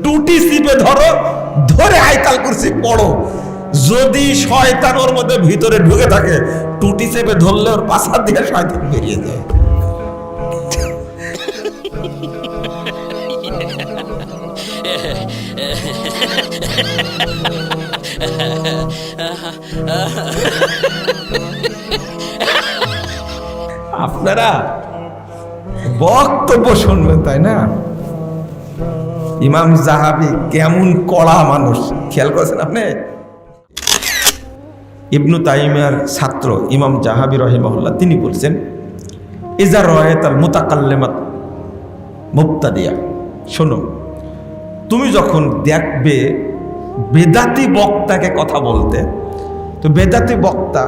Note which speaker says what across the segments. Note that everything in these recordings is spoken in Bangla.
Speaker 1: টুটি চিপে ধরো, ধরে আয়াতুল কুরসি পড়ো। যদি শয়তান ওর মধ্যে ভিতরে ঢুকে থাকে, টুটি চেপে ধরলে ওর পাশা দিয়ে শয়তান বেরিয়ে যায়। আপনারা বক্তব্য শুনবেন, তাই না? ইমাম জাহাবি কেমন কড়া মানুষ, খেয়াল করেছেন আপনি? ইবনু তাইমিয়ার ছাত্র ইমাম জাহাবি রাহিমাহুল্লাহ তিনি বলছেন, ইজা রাআইতাল মুতাকাল্লিমাত মুবতাদিয়া, শোনো, তুমি যখন দেখবে বেদাতি বক্তাকে কথা বলতে, তো বেদাতি বক্তা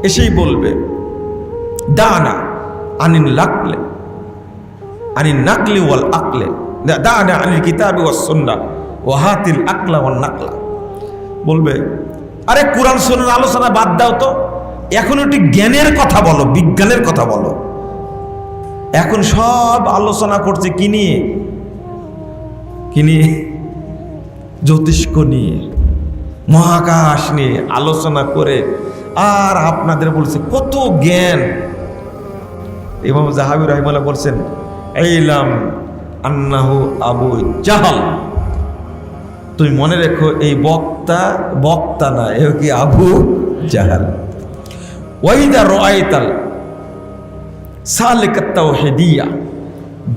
Speaker 1: এসেই বলবে দানা আনিন লাকলে আনিন নাকলি ওয়াল আকলে, দানা আনিল কিতাবি ওয়াস সুন্নাহ ওয়া হাতিল আকলা ওয়ান নাকলা। বলবে, আরে কোরআন সুন্নাহর আলোচনা বাদ দাও তো, এখন একটু জ্ঞানের কথা বলো, বিজ্ঞানের কথা বলো। এখন সব আলোচনা করছে কি নিয়ে? কি নিয়ে? জ্যোতিষ্ক নিয়ে, মহাকাশ নিয়ে আলোচনা করে, আর আপনাদের বলছে কত জ্ঞান। ইমাম জাহাবি রাহিমাহুল্লাহ বলছেন, ইলাম আন্নাহু আবু জাহাল, তুমি মনে রেখো এই বক্তা না, এ কি আবু জাহাল। ওয়াইদা রাআইতাল সালিকাত তাওহীদিয়া,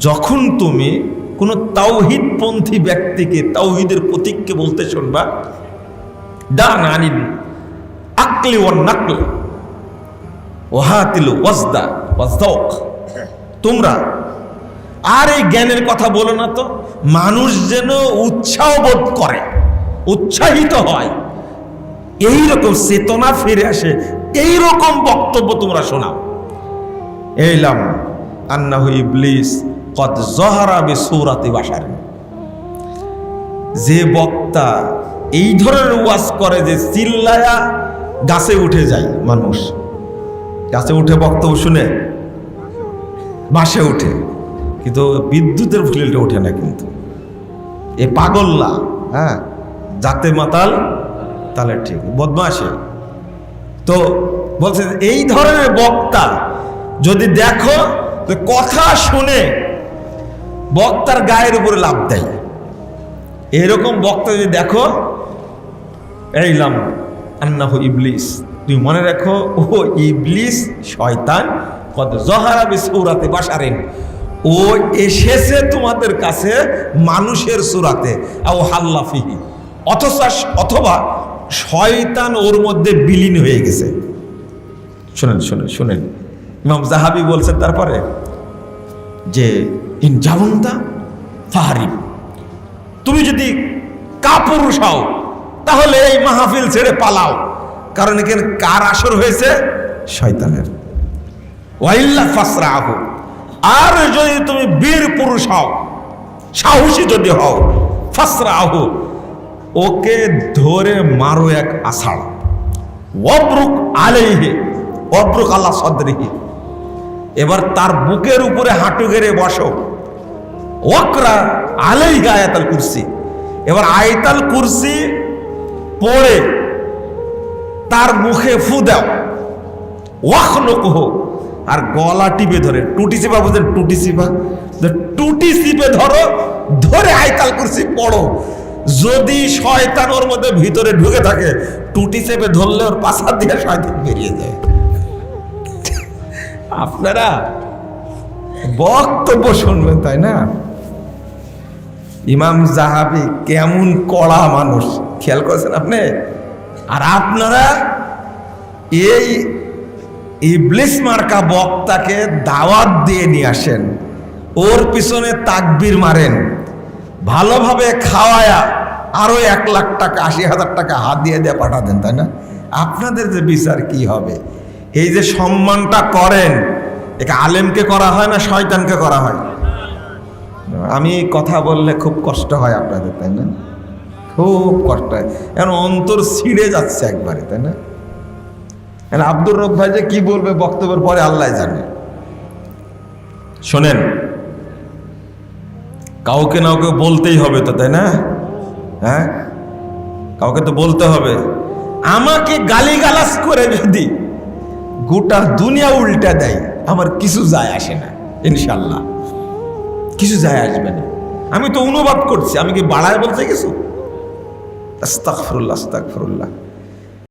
Speaker 1: যখন তুমি কোন তাওহীদ পন্থী ব্যক্তিকে, তাওহীদের প্রতীককে বলতে শুনবা, দানা আনিল আকলি ওয়ান নাকল ওয়া হাতিল ওয়াজদা ওয়াজদাক, তোমরা আর এই জ্ঞানের কথা বলো না তো, মানুষ যেন উৎসাহ বোধ করে, উৎসাহিত হয়, এইরকম চেতনা ফিরে আসে, এইরকম বক্তব্য তোমরা শোনাও। এলাম আন্নাহু ইবলিস কদ যহারা বিসূরাতি বাশার, যে বক্তা এই ধরনের ওয়াজ করে যে চিল্লায়া গাছে উঠে যায়, মানুষ গাছে উঠে বক্তব্য শুনে বাসে উঠে, কিন্তু বিদ্যুতের ফুলেলটা ওঠে না। কিন্তু এ পাগল্লা, হ্যাঁ, যাতে মাতাল তাহলে ঠিক বদমাশে। তো বলছে এই ধরনের বক্তা যদি দেখো, তো কথা শুনে বক্তার গায়ের উপরে লাফ দেয়, এরকম বক্তা যদি দেখো, এইলাম আন্নাহু ইবলিস, তুমি মনে রাখো ও ইবলিস, শয়তান, কদ যহারা বিসূরাতি বাশারিন, ও এসেছে তোমাদের কাছে মানুষের সূরাতে, আও হাল্লা ফিহি, অথবা শয়তান ওর মধ্যে বিলীন হয়ে গেছে। শুনেন শুনেন শুনেন, ইমাম জাহাবি বলছেন তারপরে যে ইন জাউন্তা ফাহারিব, তুমি যদি কাপুরুষ হও তাহলে এই মাহফিল ছেড়ে পালাও, কারণ এখানে কার আসর হয়েছে? শয়তানের। ওয়াইল্লা ফাসরাহু, আর যদি তুমি বীর পুরুষ হও, সাহসী যদি হও, ফাসরাহু, ওকে ধরে মারো এক আষাঢ়, ওয়াবরুক আলাইহি ওয়াবরুক আলা সদরিহি, এবার তার বুকের উপরে হাঁটু গেড়ে বসো, ওয়াকরা আলাইহি আয়াতুল কুরসি, এবার আয়াতুল কুরসি পড়ে তার মুখে ফু দাও, ওয়াখনুকহু, আর গলা টিপে ধরে, টুটি চিপা, বুঝলেন? টুটি চিপা, টুটি চিপে ধরো, ধরে আয়াতুল কুরসি পড়ো। যদি শয়তান ওর মধ্যে ভিতরে ঢুকে থাকে, টুটি চেপে ধরলে ওর পাশা দিয়ে শয়তান বেরিয়ে যায়। আপনারা বক্তব্য শুনবেন, তাই না? ইমাম জাহাবি কেমন কড়া মানুষ, খেয়াল করেছেন আপনি? আর আপনারা এই ইবলিস মার্কা বক্তাকে দাওয়াত দিয়ে নিয়ে আসেন, ওর পিছনে তাকবীর মারেন, ভালোভাবে খাওয়ায়া আরো 1 লাখ টাকা 80,000 টাকা হাত দিয়ে পাঠা দেন, তাই না? আপনাদের যে বিচার কি হবে? এই যে সম্মানটা করেন, একে আলেমকে করা হয় না শয়তানকে করা হয়? আমি কথা বললে খুব কষ্ট হয় আপনাদের, তাই না? খুব কষ্ট হয়, এখন অন্তর ছিঁড়ে যাচ্ছে একবারে, তাই না? আব্দুর রব ভাই যে কি বলবে বক্তব্যের পরে আল্লাহ জানে। শোনেন, কাউকে না কাউকে বলতেই হবে তো, তাই না? হ্যাঁ, কাউকে তো বলতে হবে। আমাকে গালিগালাজ করে যদি গোটা দুনিয়া উল্টা দেয়, আমার কিছু যায় আসে না, ইনশাল্লাহ কিছু যায় আসবে না। আমি তো অনুবাদ করছি, আমি কি বাড়ায় বলতে কিছু? আস্তাগফিরুল্লাহ, আস্তাগফিরুল্লাহ।